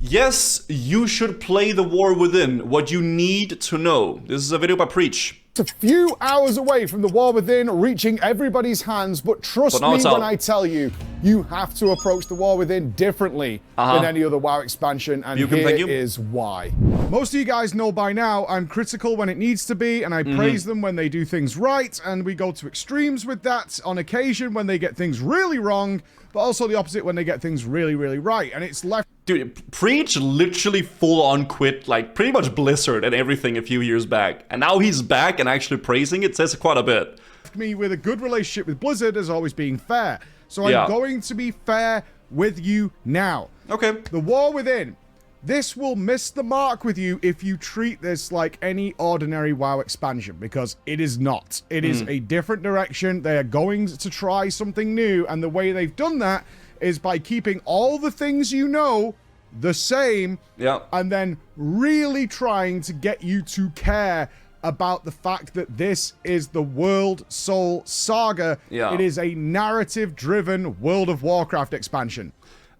Yes, you should play The War Within. What you need to know. This is a video by Preach. It's a few hours away from The War Within reaching everybody's hands, but trust me when I tell you, you have to approach The War Within differently than any other WoW expansion, and here is why. Most of you guys know by now, I'm critical when it needs to be, and I praise them when they do things right, and we go to extremes with that on occasion when they get things really wrong, but also the opposite when they get things really, really right, and it's left... Dude, Preach literally full-on quit, like, pretty much Blizzard and everything a few years back. And now he's back and actually praising it says quite a bit. Me with a good relationship with Blizzard as always being fair. So I'm going to be fair with you now. Okay. The War Within. This will miss the mark with you if you treat this like any ordinary WoW expansion, because it is not. It is a different direction. They are going to try something new, and the way they've done that is by keeping all the things you know the same, and then really trying to get you to care about the fact that this is the World Soul Saga. It is a narrative-driven World of Warcraft expansion.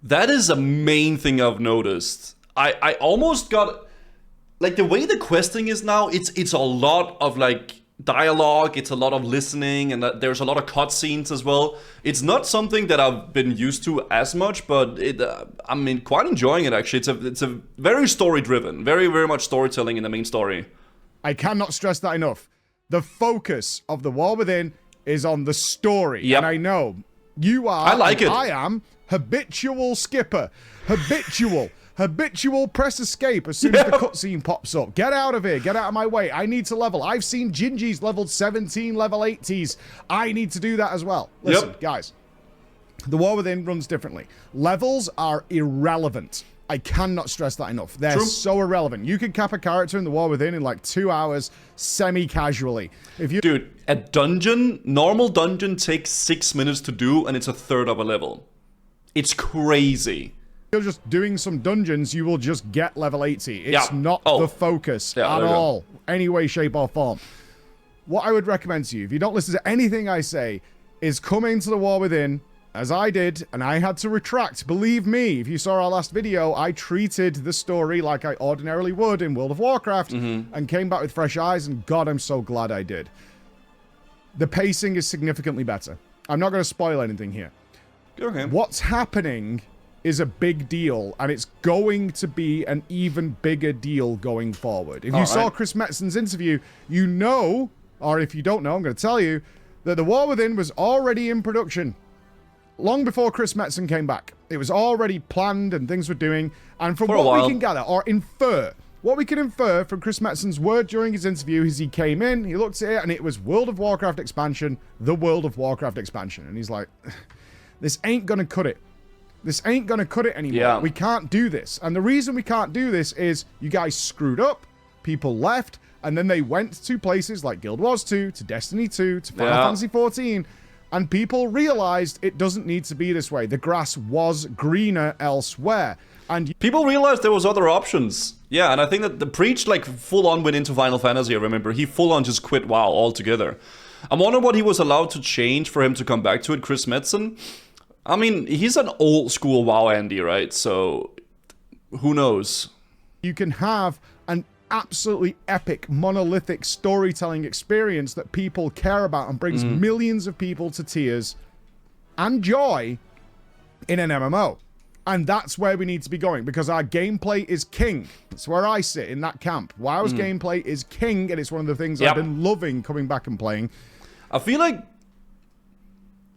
That is a main thing I've noticed. I almost got, like, the way the questing is now, it's a lot of, like, dialogue, it's a lot of listening, and there's a lot of cutscenes as well. It's not something that I've been used to as much, but I mean, quite enjoying it actually. It's a very story driven, very, very much storytelling in the main story. I cannot stress that enough. The focus of The War Within is on the story, and I know you are, I like it. I am, habitual skipper, habitual press escape as soon as the cutscene pops up. Get out of here. Get out of my way. I need to level. I've seen Gingies leveled 17, level 80s. I need to do that as well. Listen, guys. The War Within runs differently. Levels are irrelevant. I cannot stress that enough. They're so irrelevant. You can cap a character in The War Within in like 2 hours, semi-casually. If you Dude, a dungeon, normal dungeon takes 6 minutes to do, and it's a third of a level. It's crazy. You're just doing some dungeons, you will just get level 80. It's not the focus at all, any way, shape, or form. What I would recommend to you, if you don't listen to anything I say, is come into The War Within, as I did, and I had to retract. Believe me, if you saw our last video, I treated the story like I ordinarily would in World of Warcraft, and came back with fresh eyes, and God, I'm so glad I did. The pacing is significantly better. I'm not going to spoil anything here. Okay. What's happening is a big deal, and it's going to be an even bigger deal going forward. If you saw Chris Metzen's interview, you know, or if you don't know, I'm going to tell you, that The War Within was already in production long before Chris Metzen came back. It was already planned and things were doing, and from what we can gather, or infer, what we can infer from Chris Metzen's word during his interview is he came in, he looked at it, and it was World of Warcraft expansion, the World of Warcraft expansion, and he's like, this ain't gonna cut it. This ain't gonna cut it anymore. We can't do this. And the reason we can't do this is you guys screwed up, people left, and then they went to places like Guild Wars 2, to Destiny 2, to Final Fantasy 14, and people realized it doesn't need to be this way. The grass was greener elsewhere. And people realized there was other options. Yeah, and I think that the Preach, like, full-on went into Final Fantasy, I remember. He full-on just quit WoW altogether. I wonder what he was allowed to change for him to come back to it, Chris Metzen. I mean, he's an old-school WoW Andy, right? So, who knows? You can have an absolutely epic, monolithic storytelling experience that people care about and brings millions of people to tears and joy in an MMO. And that's where we need to be going, because our gameplay is king. That's where I sit in that camp. WoW's gameplay is king, and it's one of the things I've been loving coming back and playing. I feel like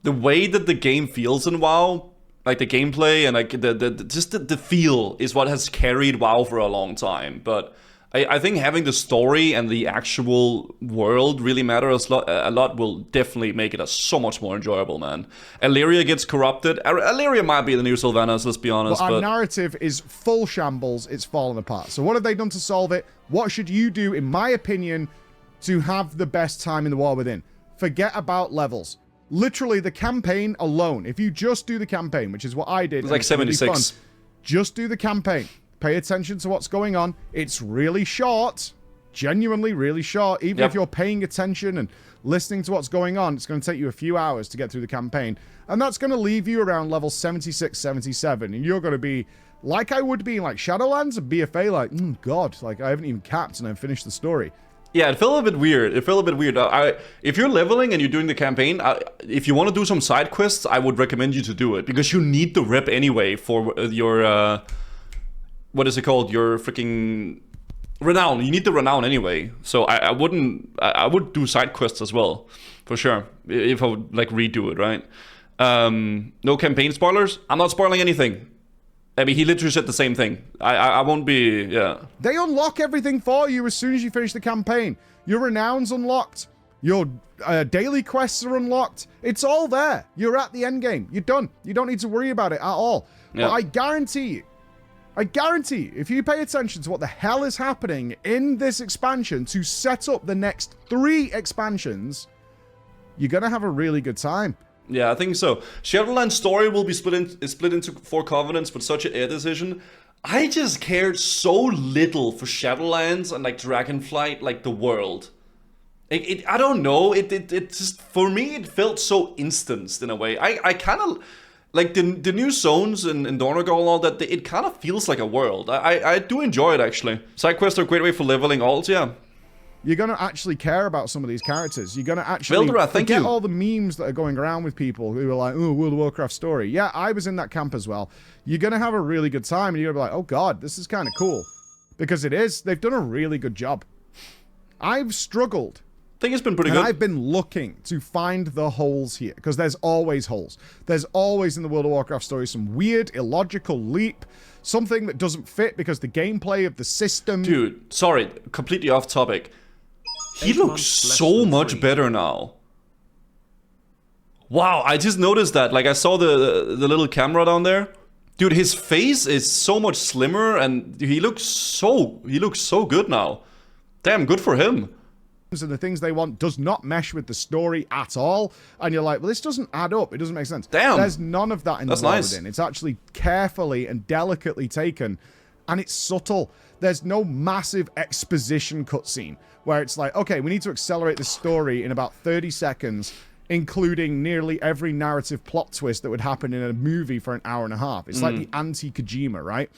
the way that the game feels in WoW, like the gameplay and like the feel is what has carried WoW for a long time. But I think having the story and the actual world really matters a lot will definitely make it so much more enjoyable, man. Illyria gets corrupted. Illyria might be the new Sylvanas, let's be honest. But our narrative is full shambles. It's fallen apart. So what have they done to solve it? What should you do, in my opinion, to have the best time in The War Within? Forget about levels. Literally, the campaign alone, if you just do the campaign, which is what I did. It's like 76. Just do the campaign. Pay attention to what's going on. It's really short. Genuinely really short. Even if you're paying attention and listening to what's going on, it's going to take you a few hours to get through the campaign. And that's going to leave you around level 76, 77. And you're going to be like I would be in like Shadowlands and BFA, like, God, like I haven't even capped and I've finished the story. Yeah, it felt a bit weird. If you're leveling and you're doing the campaign, if you want to do some side quests, I would recommend you to do it because you need the rep anyway for your what is it called? Your freaking renown. You need the renown anyway. So I would do side quests as well, for sure. If I would like redo it, right? No campaign spoilers. I'm not spoiling anything. I mean, he literally said the same thing. I won't be, yeah. They unlock everything for you as soon as you finish the campaign. Your renown's unlocked. Your daily quests are unlocked. It's all there. You're at the end game. You're done. You don't need to worry about it at all. Yeah. But I guarantee you, if you pay attention to what the hell is happening in this expansion to set up the next 3 expansions, you're going to have a really good time. Yeah, I think so. Shadowlands story will be split into 4 covenants, but such an air decision. I just cared so little for Shadowlands and like Dragonflight, like the world. I don't know. It just, for me, it felt so instanced in a way. I kind of like the new zones in Dornogal and all that. It kind of feels like a world. I do enjoy it actually. Side quests are a great way for leveling alts. Yeah. You're going to actually care about some of these characters. You're going to actually forget all the memes that are going around with people who are like, oh, World of Warcraft story. Yeah, I was in that camp as well. You're going to have a really good time, and you're going to be like, oh, God, this is kind of cool. Because it is. They've done a really good job. I've struggled. I think it's been pretty good. I've been looking to find the holes here, because there's always holes. There's always in the World of Warcraft story some weird, illogical leap, something that doesn't fit because the gameplay of the system... Dude, sorry, completely off topic. He looks so much better now. Wow, I just noticed that. Like, I saw the little camera down there. Dude, his face is so much slimmer, and he looks so good now. Damn, good for him. And the things they want does not mesh with the story at all. And you're like, well, this doesn't add up. It doesn't make sense. Damn. There's none of that in the world. Nice. It's actually carefully and delicately taken. And it's subtle. There's no massive exposition cutscene where it's like, okay, we need to accelerate the story in about 30 seconds, including nearly every narrative plot twist that would happen in a movie for an hour and a half. It's like the anti-Kojima, right?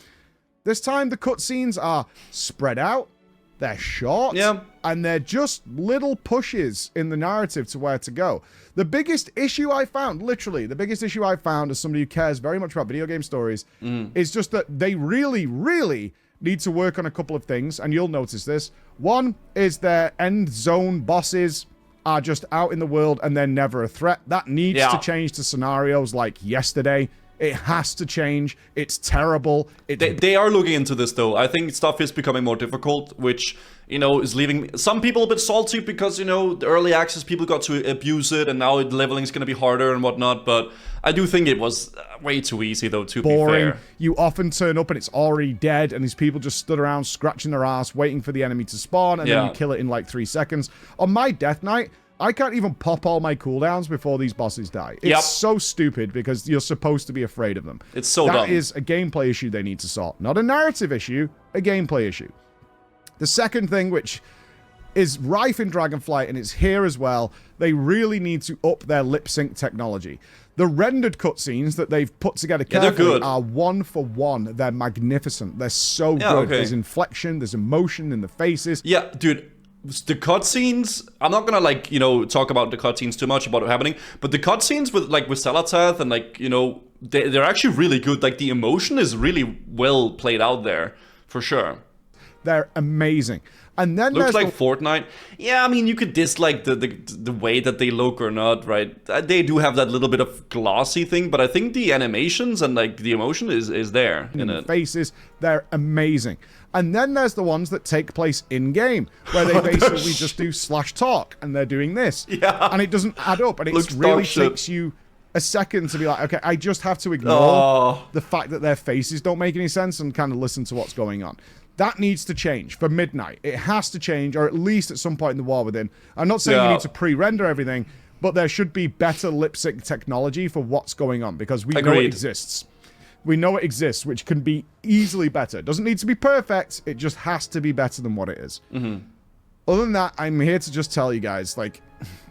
This time, the cutscenes are spread out, they're short, and they're just little pushes in the narrative to where to go. The biggest issue I found, literally, the biggest issue I found as somebody who cares very much about video game stories, is just that they really, really need to work on a couple of things, and you'll notice this. One is their end zone bosses are just out in the world and they're never a threat. That needs to change to scenarios like yesterday. It has to change. It's terrible. They are looking into this, though. I think stuff is becoming more difficult, which, you know, is leaving some people a bit salty because, you know, the early access people got to abuse it, and now leveling is going to be harder and whatnot. But I do think it was way too easy, though, to boring. Be fair. You often turn up and it's already dead, and these people just stood around scratching their ass, waiting for the enemy to spawn, and then you kill it in like 3 seconds. On my death knight, I can't even pop all my cooldowns before these bosses die. It's so stupid because you're supposed to be afraid of them. It's so dumb. That is a gameplay issue they need to sort. Not a narrative issue, a gameplay issue. The second thing, which is rife in Dragonflight and it's here as well, they really need to up their lip sync technology. The rendered cutscenes that they've put together carefully are one for one. They're magnificent. They're so good. Okay. There's inflection, there's emotion in the faces. Yeah, dude. The cutscenes, I'm not gonna, like, you know, talk about the cutscenes too much about what's happening, but the cutscenes with Selatath and, like, you know, they're actually really good. Like, the emotion is really well played out there, for sure. They're amazing. And then looks like Fortnite. Yeah, I mean, you could dislike the way that they look or not, right? They do have that little bit of glossy thing, but I think the animations and, like, the emotion is there in it. Faces, they're amazing. And then there's the ones that take place in-game, where they basically just do /talk, and they're doing this. Yeah. And it doesn't add up, and it really takes you a second to be like, okay, I just have to ignore the fact that their faces don't make any sense and kind of listen to what's going on. That needs to change for Midnight. It has to change, or at least at some point in the War Within. I'm not saying you need to pre-render everything, but there should be better lip sync technology for what's going on, because we know it exists. We know it exists, which can be easily better. It doesn't need to be perfect. It just has to be better than what it is. Other than that, I'm here to just tell you guys, like,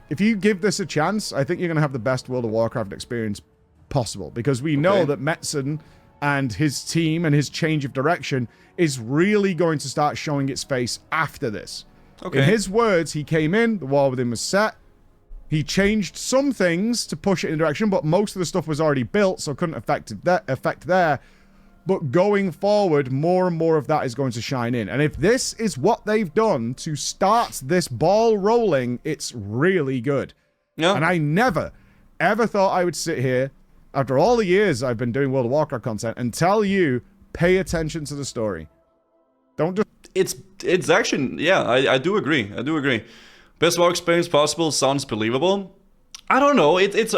if you give this a chance, I think you're going to have the best World of Warcraft experience possible, because we know that Metzen and his team and his change of direction is really going to start showing its face after this. Okay. In his words, he came in, the war with him was set. He changed some things to push it in a direction, but most of the stuff was already built, so couldn't affect there. But going forward, more and more of that is going to shine in. And if this is what they've done to start this ball rolling, it's really good. Yeah. And I never, ever thought I would sit here, after all the years I've been doing World of Warcraft content, and tell you, pay attention to the story. Don't just... It's actually, yeah, I do agree. I do agree. Best WoW experience possible sounds believable. I don't know. I think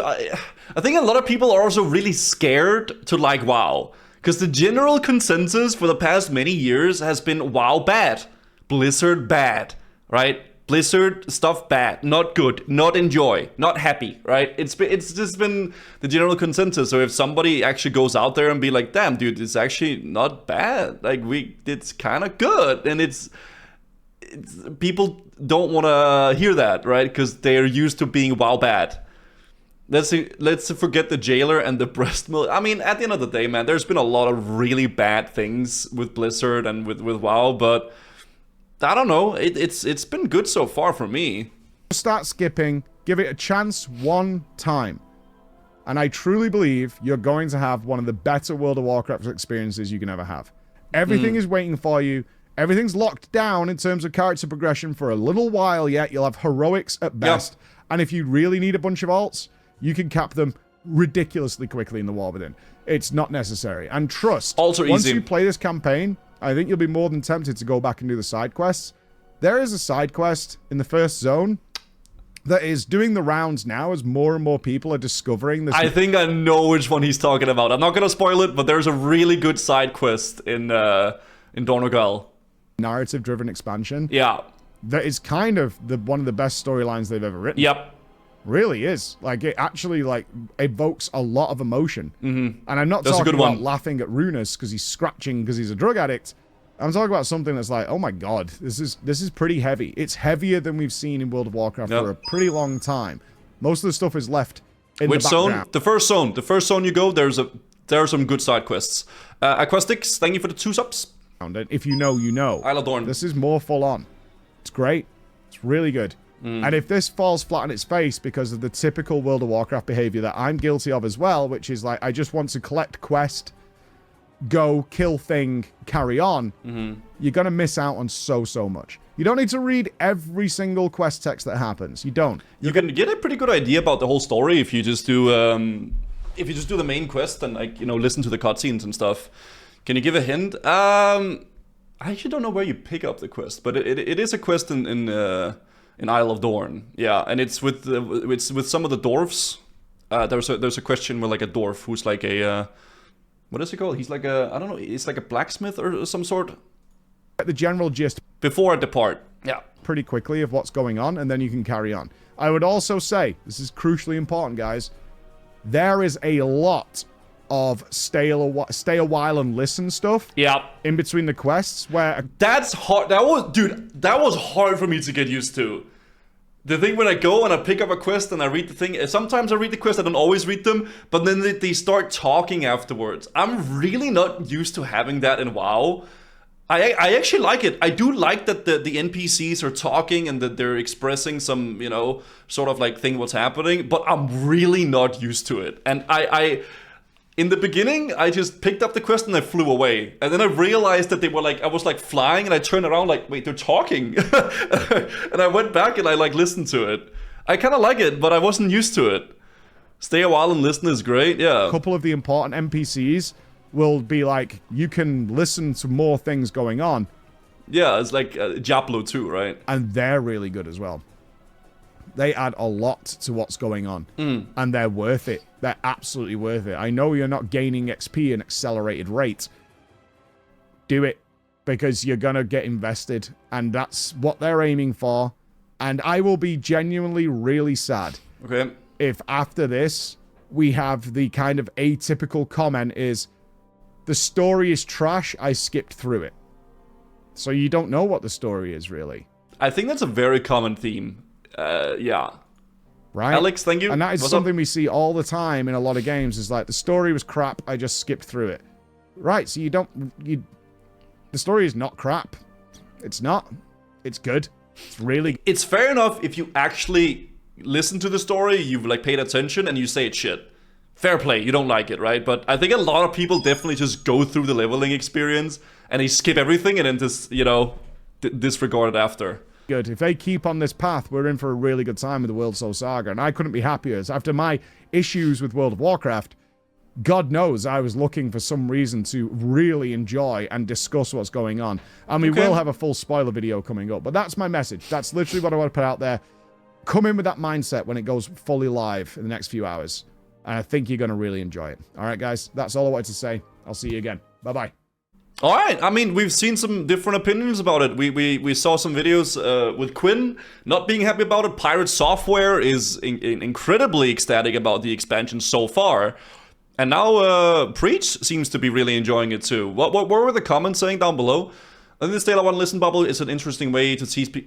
a lot of people are also really scared to like WoW. Because the general consensus for the past many years has been WoW bad. Blizzard bad, right? Blizzard stuff bad, not good, not enjoy, not happy, right? It's just been the general consensus. So if somebody actually goes out there and be like, damn, dude, it's actually not bad. Like, it's kind of good. And it's people don't want to hear that, right? Because they're used to being WoW bad. Let's forget the jailer and the breast milk. I mean, at the end of the day, man, there's been a lot of really bad things with Blizzard and with WoW, but I don't know. It's been good so far for me. Start skipping, give it a chance one time. And I truly believe you're going to have one of the better World of Warcraft experiences you can ever have. Everything is waiting for you. Everything's locked down in terms of character progression for a little while yet. You'll have heroics at best. Yep. And if you really need a bunch of alts, you can cap them ridiculously quickly in the War Within. It's not necessary. And trust, once you play this campaign, I think you'll be more than tempted to go back and do the side quests. There is a side quest in the first zone that is doing the rounds now as more and more people are discovering this. I think I know which one he's talking about. I'm not going to spoil it, but there's a really good side quest in Dornogal. Narrative-driven expansion. Yeah. That is kind of one of the best storylines they've ever written. Yep. Really is. Like, it actually, like, evokes a lot of emotion. And I'm not That's talking about laughing at Runus because he's scratching because he's a drug addict. I'm talking about something that's like, oh my god, this is pretty heavy. It's heavier than we've seen in World of Warcraft for a pretty long time. Most of the stuff is left in the background. Zone? The first zone. The first zone you go, there are some good side quests. Aquastix, thank you for the 2 subs. And if you know, you know. Isle of Dorn. This is more full on. It's great. It's really good. And if this falls flat on its face because of the typical World of Warcraft behavior that I'm guilty of as well, which is like, I just want to collect quest, go, kill thing, carry on, you're going to miss out on so much. You don't need to read every single quest text that happens. You don't. You can get a pretty good idea about the whole story if you just do the main quest and, like, you know, listen to the cutscenes and stuff. Can you give a hint? I actually don't know where you pick up the quest, but it is a quest in Isle of Dorn. Yeah, and it's with some of the dwarves. There's a question with, like, a dwarf who's like a what is it called? He's like a, I don't know, he's like a blacksmith or some sort. The general gist before I depart. Yeah. Pretty quickly of what's going on, and then you can carry on. I would also say, this is crucially important, guys, there is a lot of stay a while and listen stuff. Yeah. In between the quests where... That's hard. That was hard for me to get used to. The thing when I go and I pick up a quest and I read the thing, sometimes I read the quest, I don't always read them, but then they start talking afterwards. I'm really not used to having that in WoW. I actually like it. I do like that the NPCs are talking and that they're expressing some, you know, sort of like thing what's happening, but I'm really not used to it. And I in the beginning, I just picked up the quest and I flew away. And then I realized that they were like, I was like flying and I turned around like, wait, they're talking. And I went back and I like listened to it. I kind of like it, but I wasn't used to it. Stay a while and listen is great, yeah. A couple of the important NPCs will be like, you can listen to more things going on. Yeah, it's like Diablo 2, right? And they're really good as well. They add a lot to what's going on. And they're worth it. They're absolutely worth it. I know you're not gaining XP at an accelerated rate. Do it. Because you're going to get invested. And that's what they're aiming for. And I will be genuinely really sad. Okay. If after this, we have the kind of atypical comment is, the story is trash, I skipped through it. So you don't know what the story is, really. I think that's a very common theme. Yeah. Right? Alex, thank you. And that is something we see all the time in a lot of games, is like, the story was crap, I just skipped through it. Right, so the story is not crap. It's not. It's good. It's really... It's fair enough if you actually listen to the story, you've like paid attention, and you say it's shit. Fair play, you don't like it, right? But I think a lot of people definitely just go through the leveling experience and they skip everything and then just, you know, disregard it after. Good. If they keep on this path, we're in for a really good time with the World Soul Saga, and I couldn't be happier. After my issues with World of Warcraft, God knows I was looking for some reason to really enjoy and discuss what's going on. And we will have a full spoiler video coming up, but that's my message. That's literally what I want to put out there. Come in with that mindset when it goes fully live in the next few hours. And I think you're going to really enjoy it. All right, guys, that's all I wanted to say. I'll see you again. Bye-bye. All right. I mean, we've seen some different opinions about it. We saw some videos with Quinn not being happy about it. Pirate Software is incredibly ecstatic about the expansion so far. And now Preach seems to be really enjoying it too. What were the comments saying down below? In this Dale I Want to Listen bubble is an interesting way to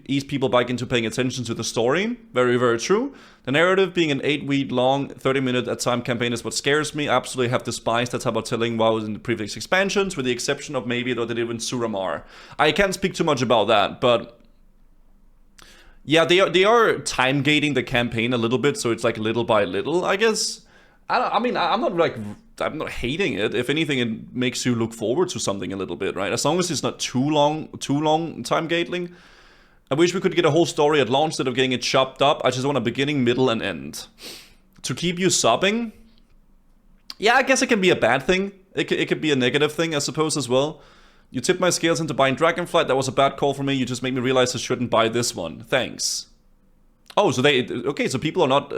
ease people back into paying attention to the story. Very, very true. The narrative being an 8-week long, 30-minute at time campaign is what scares me. Absolutely have despised that type of telling while in the previous expansions, with the exception of maybe what they did in Suramar. I can't speak too much about that, but yeah, they are time gating the campaign a little bit, so it's like little by little, I guess. I'm not hating it. If anything, it makes you look forward to something a little bit, right? As long as it's not too long time gating. I wish we could get a whole story at launch instead of getting it chopped up. I just want a beginning, middle, and end. To keep you sobbing? Yeah, I guess it can be a bad thing. It could be a negative thing, I suppose, as well. You tipped my scales into buying Dragonflight. That was a bad call for me. You just made me realize I shouldn't buy this one. Thanks. Oh, so so people are not,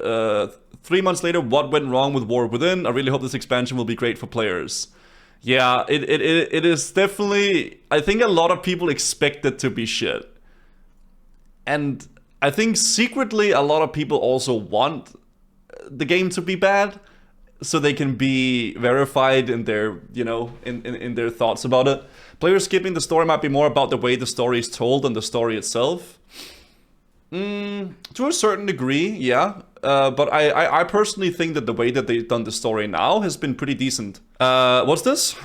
3 months later, what went wrong with War Within? I really hope this expansion will be great for players. Yeah, it is definitely, I think a lot of people expect it to be shit. And I think secretly a lot of people also want the game to be bad, so they can be verified in their, you know, in their thoughts about it. Players skipping the story might be more about the way the story is told than the story itself. To a certain degree, yeah. But I personally think that the way that they've done the story now has been pretty decent. What's this?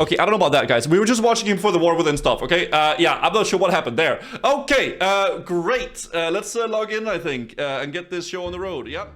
Okay, I don't know about that, guys. We were just watching him for the War Within stuff, okay? Yeah, I'm not sure what happened there. Okay, great. Let's log in, I think, and get this show on the road, yeah?